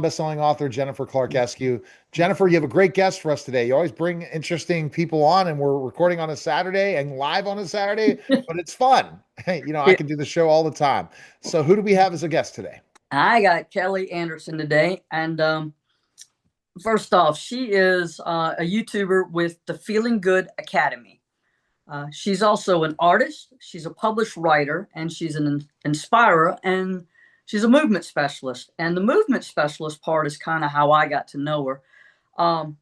bestselling author Jennifer Clark-Eskew. Jennifer, you have a great guest for us today. You always bring interesting people on, and we're recording on a Saturday and live on a Saturday, but it's fun. I Yeah, can do the show all the time. So who do we have as a guest today? I got Kelly Anderson today, and first off, she is a YouTuber with the Feeling Good Academy. She's also an artist, she's a published writer, and she's an inspirer, and she's a movement specialist. And the movement specialist part is kind of how I got to know her. Um,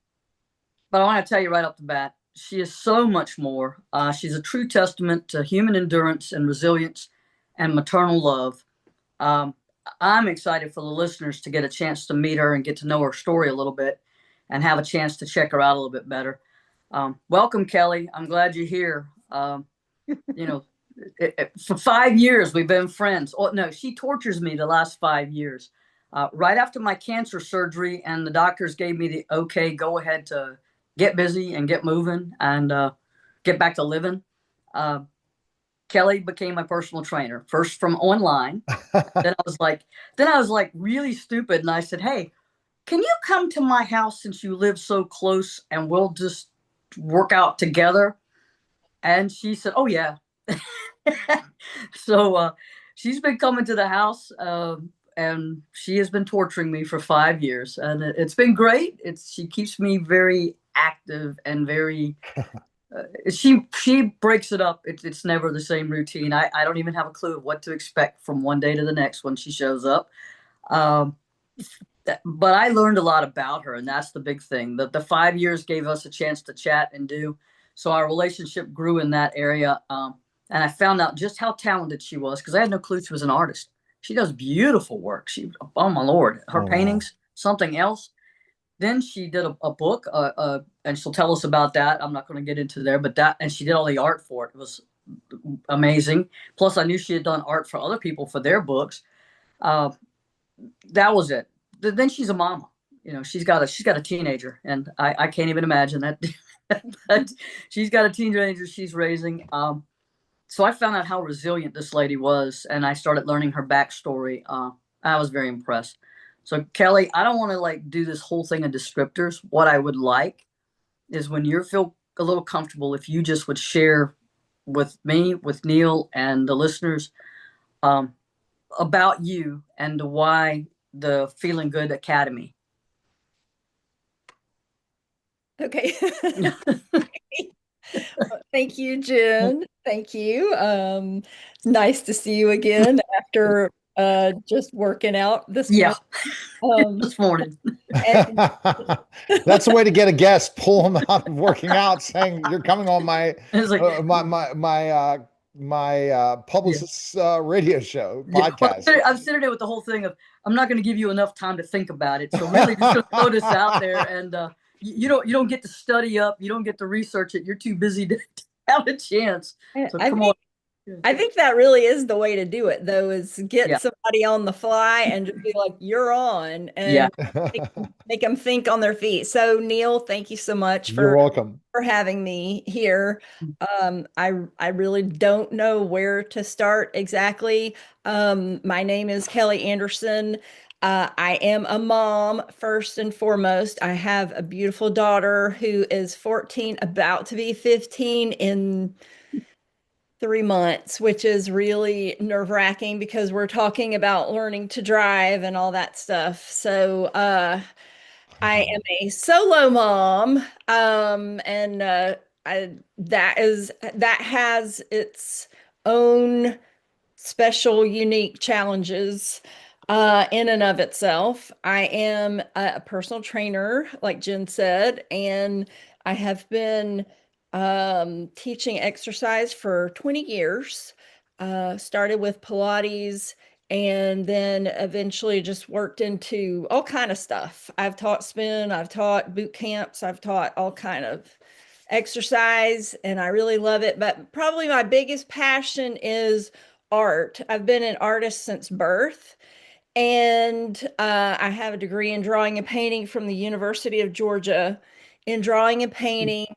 but I want to tell you right off the bat, she is so much more. She's a true testament to human endurance and resilience and maternal love. Um, I'm excited for the listeners to get a chance to meet her and get to know her story a little bit and have a chance to check her out a little bit better. Welcome, Kelly. I'm glad you're here. You know, for 5 years we've been friends. Oh no, she tortures me the last 5 years. Right after my cancer surgery, and the doctors gave me the okay, go ahead to get busy and get moving and get back to living. Uh, Kelly became my personal trainer first from online. Then I was like really stupid, and I said, "Hey, can you come to my house since you live so close, and we'll just work out together?" And she said, "Oh yeah." So she's been coming to the house, and she has been torturing me for 5 years, and it's been great. She keeps me very active and very. She breaks it up. It's never the same routine. I don't even have a clue of what to expect from one day to the next when she shows up. Um, but I learned a lot about her, and that's the big thing. The 5 years gave us a chance to chat and do. So our relationship grew in that area. And I found out just how talented she was because I had no clue she was an artist. She does beautiful work. Oh my Lord, her Oh, wow. paintings, something else. Then she did a book, and she'll tell us about that. I'm not going to get into there, but and she did all the art for it. It was amazing. Plus, I knew she had done art for other people for their books. Uh, that was it. Then she's a mama. She's got a teenager, and I can't even imagine that. But she's got a teenager she's raising. So I found out how resilient this lady was, and I started learning her backstory. I was very impressed. So Kelly, I don't want to like do this whole thing in descriptors. What I would like is when you feel a little comfortable, if you just would share with me, with Neil, and the listeners um, about you and why the Feeling Good Academy. Okay. Thank you, Jen. Thank you. Nice to see you again after just working out this Yeah, morning. Um, this morning. and That's the way to get a guest. Pull them out of working out, saying you're coming on my It's like, yeah, publicist's radio show yeah. Well, podcast. I'm sitting there with the whole thing of I'm not going to give you enough time to think about it. So really, just going to throw this out there, and you don't get to study up, you don't get to research it. You're too busy to have a chance. So I come on. think I think that really is the way to do it, though, is get Yeah, somebody on the fly and just be like, "You're on," yeah. and make them think on their feet. So, Neil, thank you so much You're welcome. for having me here. I really don't know where to start exactly. My name is Kelly Anderson. I am a mom first and foremost. I have a beautiful daughter who is 14, about to be 15 in 3 months, which is really nerve-wracking because we're talking about learning to drive and all that stuff. So, I am a solo mom, and that has its own special, unique challenges in and of itself. I am a personal trainer, like Jen said, and I have been teaching exercise for 20 years. Started with Pilates and then eventually just worked into all kind of stuff. I've taught spin, I've taught boot camps, I've taught all kind of exercise, and I really love it. But probably my biggest passion is art. I've been an artist since birth, and I have a degree in drawing and painting from the University of Georgia in drawing and painting.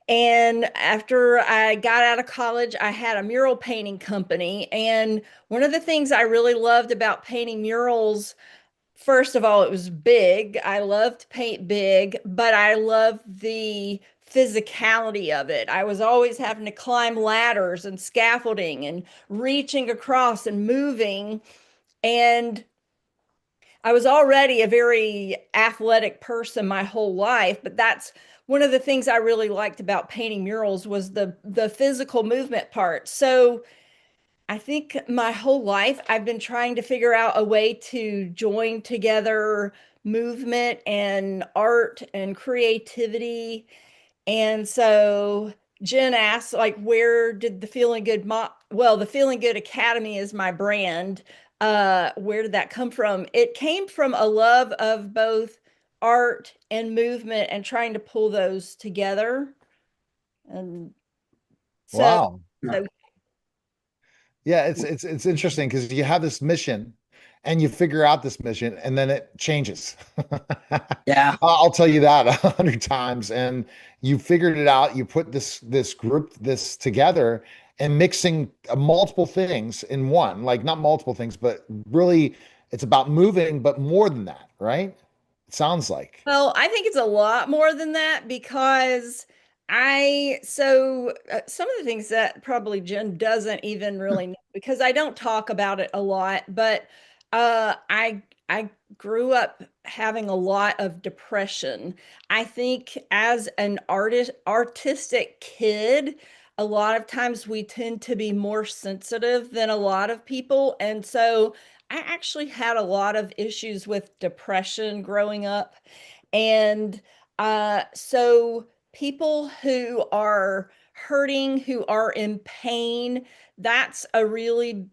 And after I got out of college, I had a mural painting company. And one of the things I really loved about painting murals First of all, it was big. I love to paint big, but I love the physicality of it. I was always having to climb ladders and scaffolding and reaching across and moving. And I was already a very athletic person my whole life, but that's one of the things I really liked about painting murals was the physical movement part. So I think my whole life I've been trying to figure out a way to join together movement and art and creativity. And so Jen asked, like, where did the Feeling Good well, the Feeling Good Academy is my brand. Where did that come from? It came from a love of both art and movement and trying to pull those together. And so, Wow. so Yeah, it's interesting because you have this mission and you figure out this mission and then it changes. Yeah. I'll tell you that 100 times. And you figured it out. You put this group this together and mixing multiple things in one, like not multiple things, but really it's about moving, but more than that, right? It sounds like. Well, I think it's a lot more than that because some of the things that probably Jen doesn't even really know because I don't talk about it a lot, but I grew up having a lot of depression. I think as an artistic kid, a lot of times we tend to be more sensitive than a lot of people. And so I actually had a lot of issues with depression growing up. And so people who are hurting, who are in pain, that's a really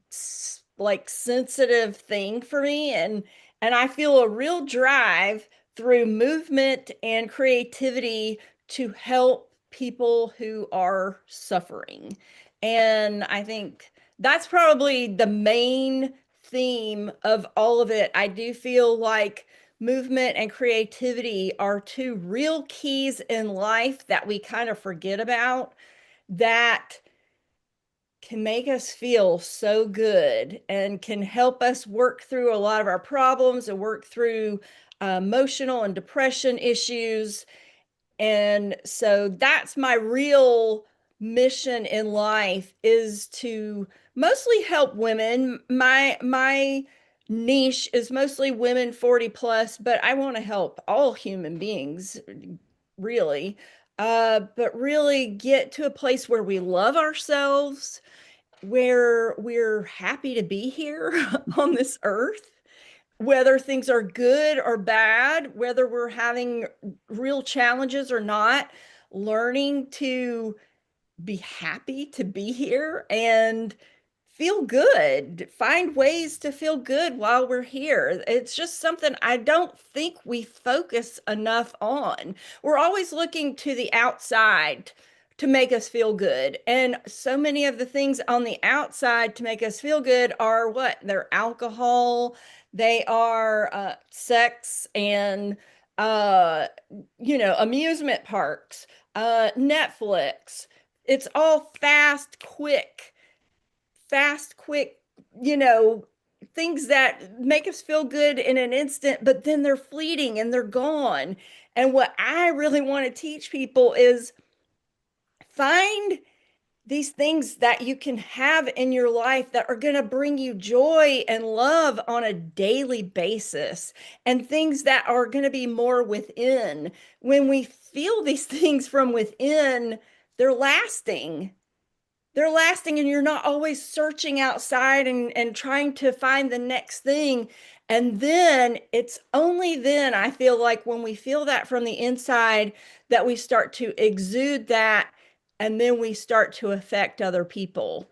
like sensitive thing for me. And I feel a real drive through movement and creativity to help people who are suffering. And I think that's probably the main theme of all of it. I do feel like movement and creativity are two real keys in life that we kind of forget about that can make us feel so good and can help us work through a lot of our problems and work through emotional and depression issues. And so that's my real mission in life is to mostly help women. My niche is mostly women 40 plus, but I want to help all human beings, really. But really get to a place where we love ourselves, where we're happy to be here on this earth, whether things are good or bad, whether we're having real challenges or not, learning to be happy to be here and feel good, find ways to feel good while we're here. It's just something I don't think we focus enough on. We're always looking to the outside to make us feel good. And so many of the things on the outside to make us feel good are what? They're alcohol, they are sex and uh amusement parks, Netflix. It's all fast, quick, you know, things that make us feel good in an instant, but then they're fleeting and they're gone. And what I really want to teach people is find these things that you can have in your life that are going to bring you joy and love on a daily basis, and things that are going to be more within. When we feel these things from within, they're lasting they're lasting and you're not always searching outside and trying to find the next thing. And then it's only then I feel like when we feel that from the inside that we start to exude that, and then we start to affect other people.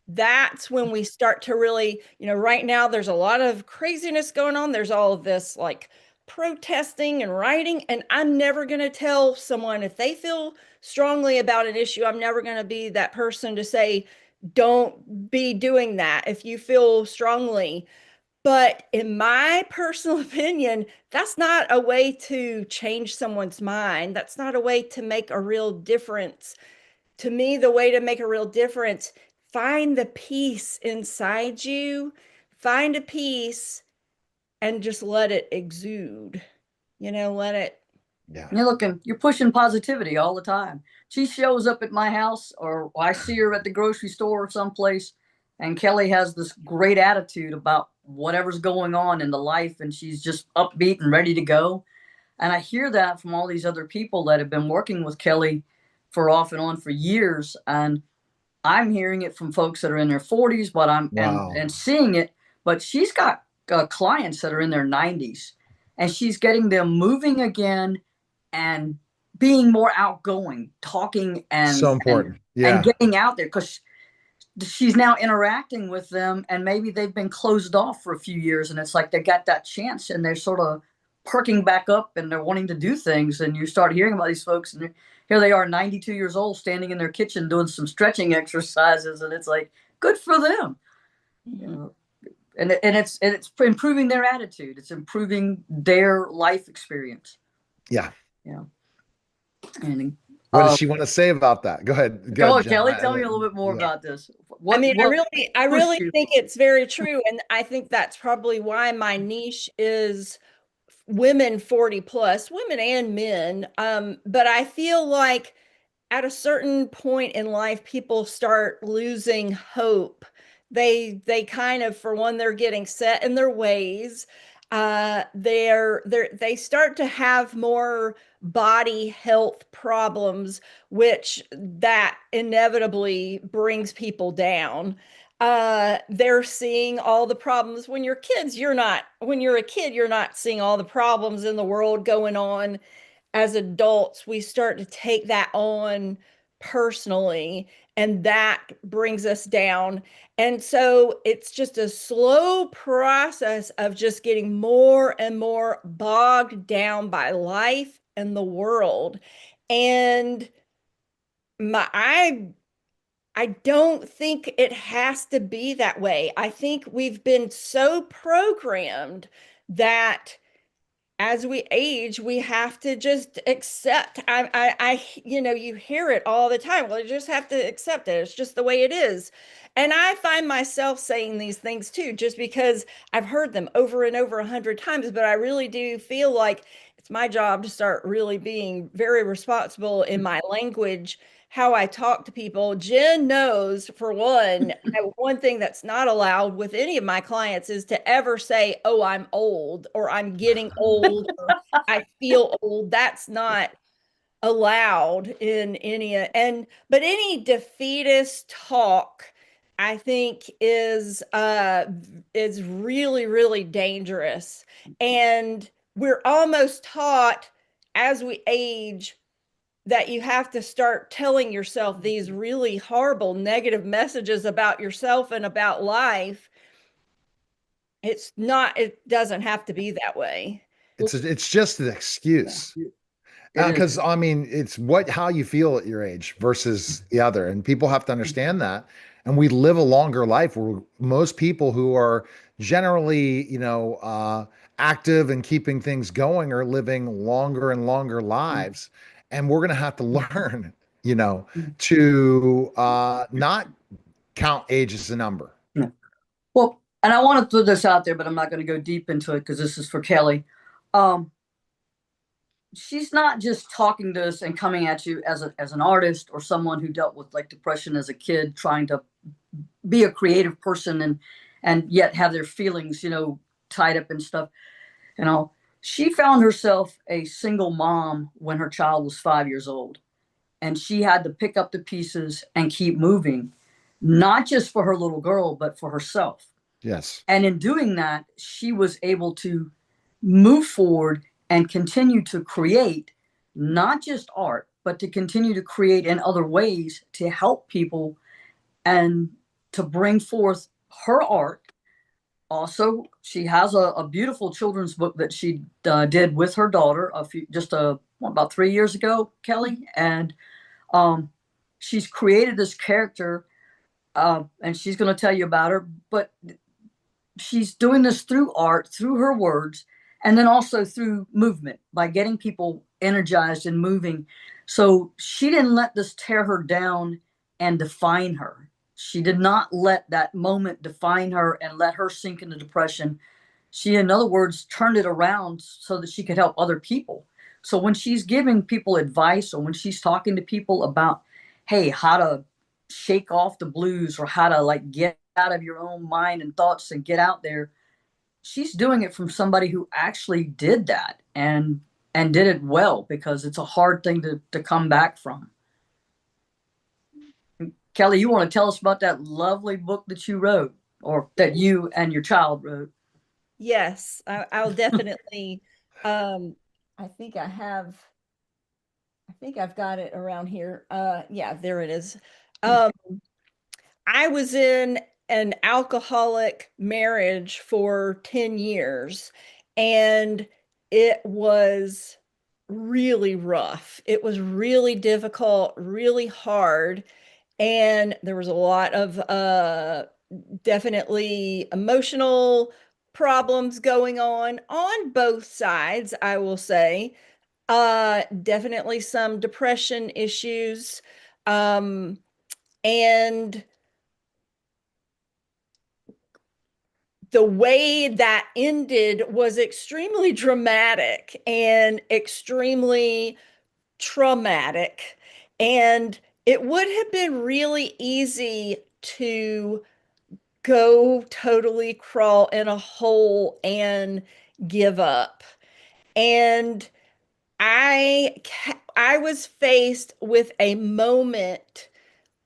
That's when we start to really, right now there's a lot of craziness going on. There's all of this like protesting and writing, and I'm never going to tell someone if they feel strongly about an issue. I'm never going to be that person to say, don't be doing that if you feel strongly. But in my personal opinion, that's not a way to change someone's mind. That's not a way to make a real difference. To me, the way to make a real difference, find the peace inside you, find a peace and just let it exude, let it. Yeah. You're pushing positivity all the time. She shows up at my house, or I see her at the grocery store or someplace, and Kelly has this great attitude about whatever's going on in the life, and she's just upbeat and ready to go. And I hear that from all these other people that have been working with Kelly for off and on for years. And I'm hearing it from folks that are in their 40s, but Wow. and seeing it. But she's got clients that are in their 90s, and she's getting them moving again and being more outgoing, talking So and important. and Yeah. getting out there, because she's now interacting with them, and maybe they've been closed off for a few years, and it's like they got that chance and they're sort of perking back up and they're wanting to do things. And you start hearing about these folks, and here they are, 92 years old, standing in their kitchen doing some stretching exercises, and it's like, good for them. You know, and it's improving their attitude, it's improving their life experience. Yeah. Yeah. And What does she want to say about that? Go ahead. Go go ahead, on, Jen. Kelly, tell me a little bit more Yeah. about this. I mean, What I pushed really you? think it's very true. And I think that's probably why my niche is women 40 plus, women and men. But I feel like at a certain point in life, people start losing hope. They kind of, for one, they're getting set in their ways. They start to have more body health problems, which that inevitably brings people down. They're seeing all the problems. When you're kids, when you're a kid, you're not seeing all the problems in the world going on. As adults, we start to take that on personally, and that brings us down. And so it's just a slow process of just getting more and more bogged down by life and the world. And my I don't think it has to be that way. I think we've been so programmed that as we age, we have to just accept. You hear it all the time. Well, you just have to accept it. It's just the way it is. And I find myself saying these things too, just because I've heard them over and over 100 times. But I really do feel like it's my job to start really being very responsible in my language, how I talk to people. Jen knows, for one, one thing that's not allowed with any of my clients is to ever say, "Oh, I'm old," or "I'm getting old," or "I feel old." That's not allowed in any, but any defeatist talk, I think, is really, really dangerous. And we're almost taught as we age that you have to start telling yourself these really horrible negative messages about yourself and about life. It's not, it doesn't have to be that way. It's just an excuse. It is. Because I mean, it's how you feel at your age versus the other, and people have to understand that. And we live a longer life, where most people who are generally, active and keeping things going are living longer and longer lives. And we're gonna have to learn, to not count age as a number. Yeah. Well, and I want to throw this out there, but I'm not going to go deep into it because this is for Kelly. She's not just talking to us and coming at you as an artist or someone who dealt with like depression as a kid, trying to be a creative person and yet have their feelings, tied up in stuff. She found herself a single mom when her child was 5 years old, and she had to pick up the pieces and keep moving, not just for her little girl, but for herself. Yes. And in doing that, she was able to move forward and continue to create not just art, but to continue to create in other ways to help people and to bring forth her art. Also, she has a beautiful children's book that she did with her daughter about 3 years ago, Kelly. And she's created this character, and she's going to tell you about her. But she's doing this through art, through her words, and then also through movement, by getting people energized and moving. So she didn't let this tear her down and define her. She did not let that moment define her and let her sink into depression. She, in other words, turned it around so that she could help other people. So when she's giving people advice, or when she's talking to people about, hey, how to shake off the blues, or how to like get out of your own mind and thoughts and get out there, she's doing it from somebody who actually did that and did it well, because it's a hard thing to come back from. Kelly, you want to tell us about that lovely book that you wrote, or that you and your child wrote? Yes, I'll definitely. Um, I think I've got it around here. Yeah, there it is. Um, I was in an alcoholic marriage for 10 years, and it was really rough. It was really difficult, really hard, and there was a lot of definitely emotional problems going on both sides, I will say. Definitely some depression issues. And the way that ended was extremely dramatic and extremely traumatic. And it would have been really easy to go totally crawl in a hole and give up. And I was faced with a moment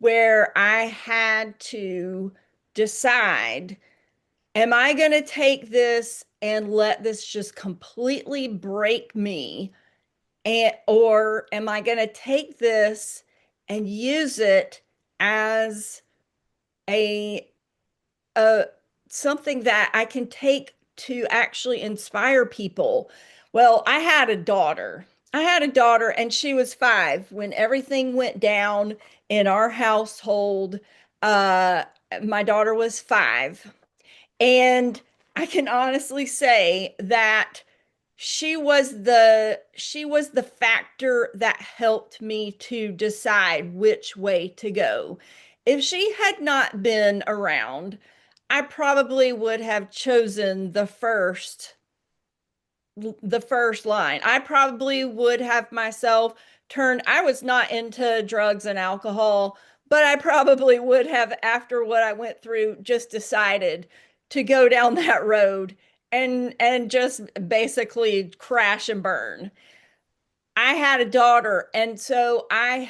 where I had to decide, am I going to take this and let this just completely break me? Or am I going to take this and use it as a, a something that I can take to actually inspire people? Well, I had a daughter. I had a daughter, and she was 5 when everything went down in our household. Uh, my daughter was 5. And I can honestly say that she was the factor that helped me to decide which way to go. If she had not been around, I probably would have chosen the first line. I probably would have myself turned. I was not into drugs and alcohol, but I probably would have, after what I went through, just decided to go down that road and just basically crash and burn. I had a daughter, and so I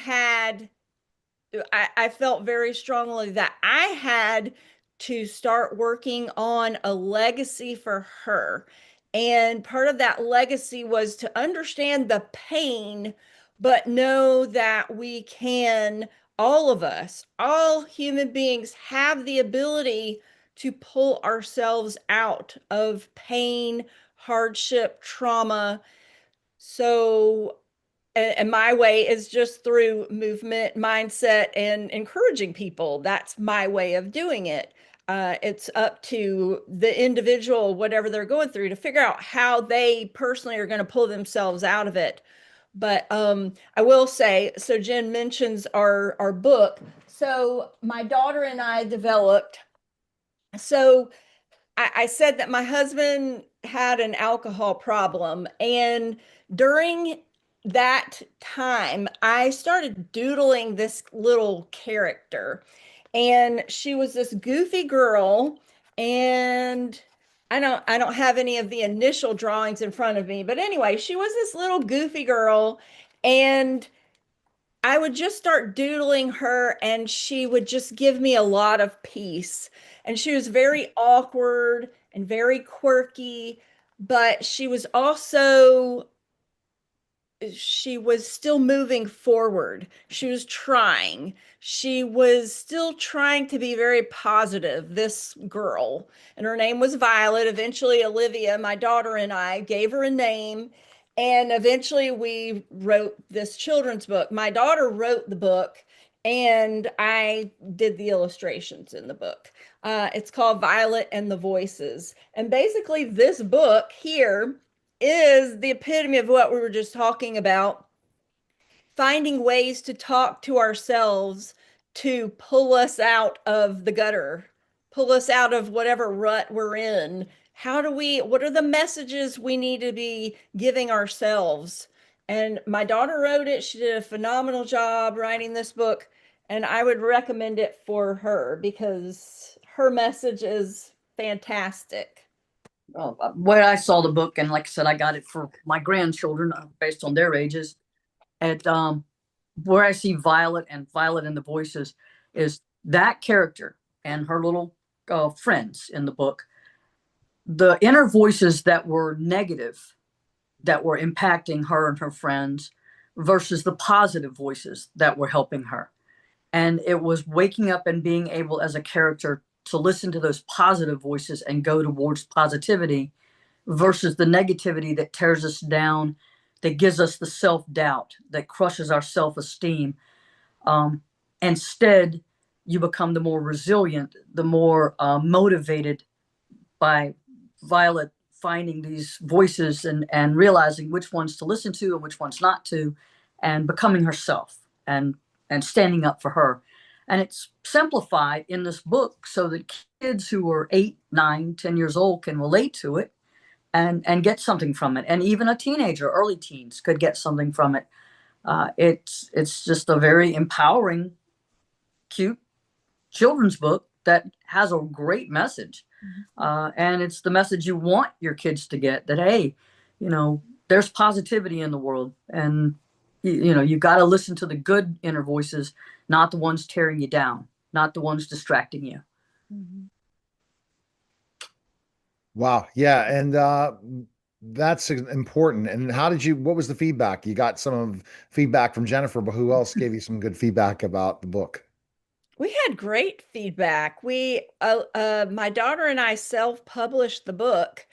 felt very strongly that I had to start working on a legacy for her. And part of that legacy was to understand the pain, but know that we can, all of us, all human beings, have the ability to pull ourselves out of pain, hardship, trauma. So and my way is just through movement, mindset, and encouraging people. That's my way of doing it. It's up to the individual, whatever they're going through, to figure out how they personally are going to pull themselves out of it. But I will say, so Jen mentions our book. So my daughter and I developed. So I said that my husband had an alcohol problem. And during that time, I started doodling this little character. And she was this goofy girl. And I don't have any of the initial drawings in front of me. But anyway, she was this little goofy girl. And I would just start doodling her, and she would just give me a lot of peace. And she was very awkward and very quirky, but she was still moving forward. She was trying. She was still trying to be very positive, this girl. And her name was Violet. Eventually, Olivia, my daughter, and I gave her a name. And eventually, we wrote this children's book. My daughter wrote the book, and I did the illustrations in the book. It's called Violet and the Voices. And basically, this book here is the epitome of what we were just talking about, finding ways to talk to ourselves to pull us out of the gutter, pull us out of whatever rut we're in, what are the messages we need to be giving ourselves? And my daughter wrote it. She did a phenomenal job writing this book, and I would recommend it for her because her message is fantastic. Where I saw the book, and like I said, I got it for my grandchildren based on their ages. And where I see Violet and Violet in the voices is that character and her little friends in the book. The inner voices that were negative, that were impacting her and her friends, versus the positive voices that were helping her. And it was waking up and being able as a character to listen to those positive voices and go towards positivity versus the negativity that tears us down, that gives us the self-doubt, that crushes our self-esteem. Instead, you become the more resilient, the more motivated by Violet finding these voices and realizing which ones to listen to and which ones not to, and becoming herself and standing up for her. And it's simplified in this book so that kids who are 8, 9, 10 years old can relate to it and get something from it. And even a teenager, early teens, could get something from it. It's just a very empowering, cute children's book that has a great message. And it's the message you want your kids to get, that, hey, there's positivity in the world. And, you got to listen to the good inner voices, not the ones tearing you down, not the ones distracting you. Mm-hmm. Wow. Yeah. And that's important. And what was the feedback? You got some of feedback from Jennifer, but who else gave you some good feedback about the book? We had great feedback. My daughter and I self-published the book,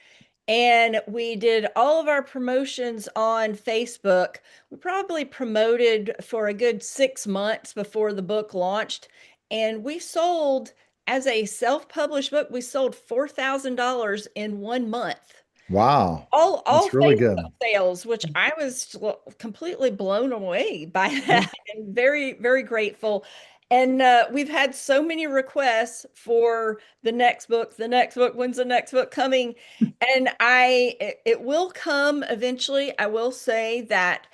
and we did all of our promotions on Facebook. We probably promoted for a good 6 months before the book launched, and we sold, as a self-published book, we sold $4,000 in 1 month. Wow. All That's really Facebook good. sales, which I was completely blown away by Yeah. that, and very, very grateful. And we've had so many requests for the next book. The next book, when's the next book coming? And it will come eventually. I will say that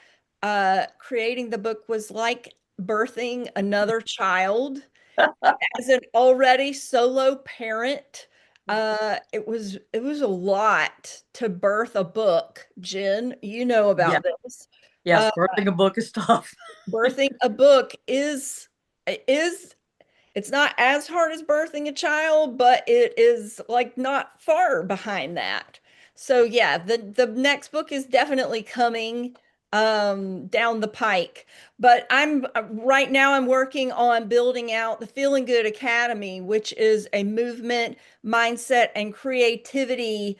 creating the book was like birthing another child. As an already solo parent, it was a lot to birth a book. Jen, you know Yeah. about this. Yes. Uh, Birthing a book is tough. Birthing a book is it's not as hard as birthing a child, but it is like not far behind that. So yeah, the next book is definitely coming down the pike. But I'm right now I'm working on building out the Feeling Good Academy, which is a movement, mindset, and creativity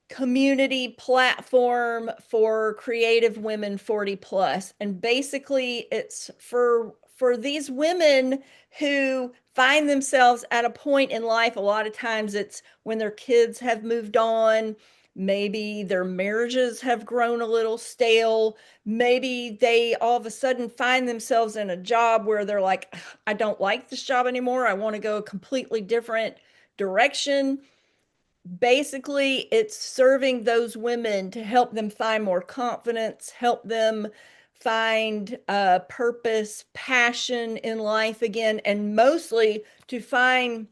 community platform for creative women 40 plus. And basically it's for these women who find themselves at a point in life. A lot of times it's when their kids have moved on, maybe their marriages have grown a little stale, maybe they all of a sudden find themselves in a job where they're like, I don't like this job anymore, I want to go a completely different direction. Basically, it's serving those women to help them find more confidence, help them find purpose, passion in life again, and mostly to find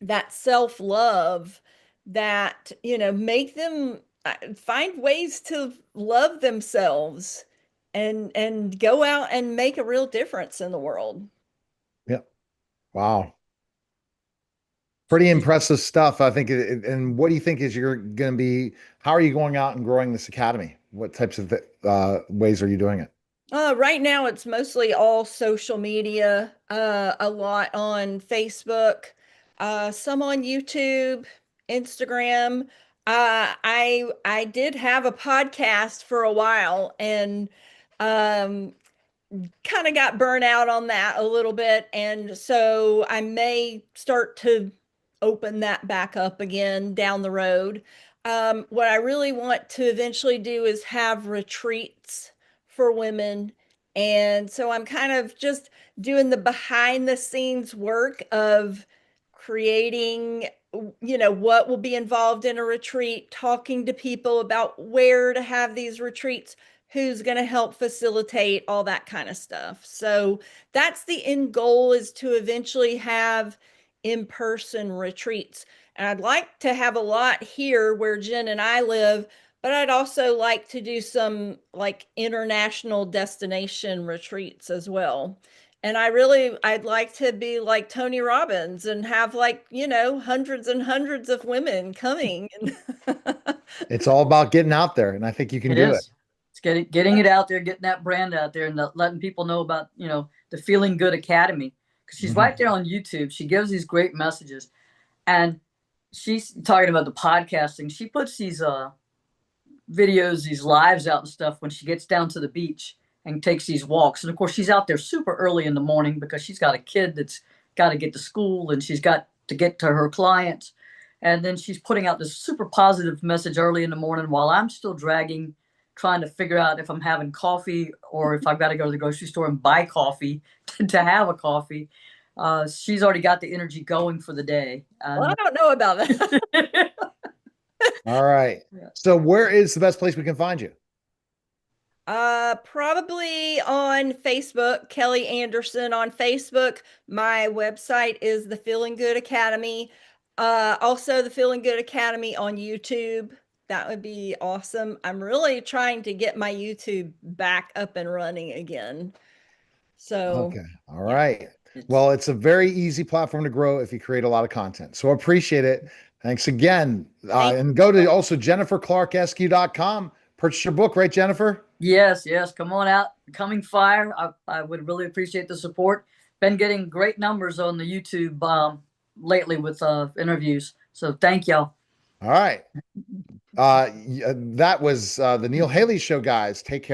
that self-love that, make them find ways to love themselves and go out and make a real difference in the world. Yeah. Wow. Pretty impressive stuff, I think. And what do you think is you're going to be? How are you going out and growing this academy? What types of ways are you doing it? Right now, it's mostly all social media, a lot on Facebook, some on YouTube, Instagram. I did have a podcast for a while, and um, kind of got burnt out on that a little bit. And so I may start to open that back up again down the road. What I really want to eventually do is have retreats for women. And so I'm kind of just doing the behind the scenes work of creating what will be involved in a retreat, talking to people about where to have these retreats, who's going to help facilitate all that kind of stuff. So that's the end goal, is to eventually have in-person retreats. And I'd like to have a lot here where Jen and I live, but I'd also like to do some like international destination retreats as well. And I'd like to be like Tony Robbins and have like, hundreds and hundreds of women coming. It's all about getting out there, and I think you can It do it. is. It's getting it out there, getting that brand out there, and letting people know about, the Feeling Good Academy. Because she's right there on YouTube. She gives these great messages. And she's talking about the podcasting. She puts these videos, these lives out and stuff when she gets down to the beach and takes these walks. And of course, she's out there super early in the morning because she's got a kid that's got to get to school and she's got to get to her clients. And then she's putting out this super positive message early in the morning while I'm still dragging, trying to figure out if I'm having coffee or if I've got to go to the grocery store and buy coffee to have a coffee. She's already got the energy going for the day. Well, I don't know about that. All right. So where is the best place we can find you? Probably on Facebook, Kelly Anderson on Facebook. My website is the Feeling Good Academy. Also the Feeling Good Academy on YouTube. That would be awesome. I'm really trying to get my YouTube back up and running again. So, okay. All right. Well, it's a very easy platform to grow if you create a lot of content. So appreciate it. Thanks again. And go to also jenniferclarkesq.com. Purchase your book, right, Jennifer? Yes. Come on out. Coming Fire. I would really appreciate the support. Been getting great numbers on the YouTube lately with interviews. So thank y'all. All right. That was the Neil Haley Show, guys. Take care.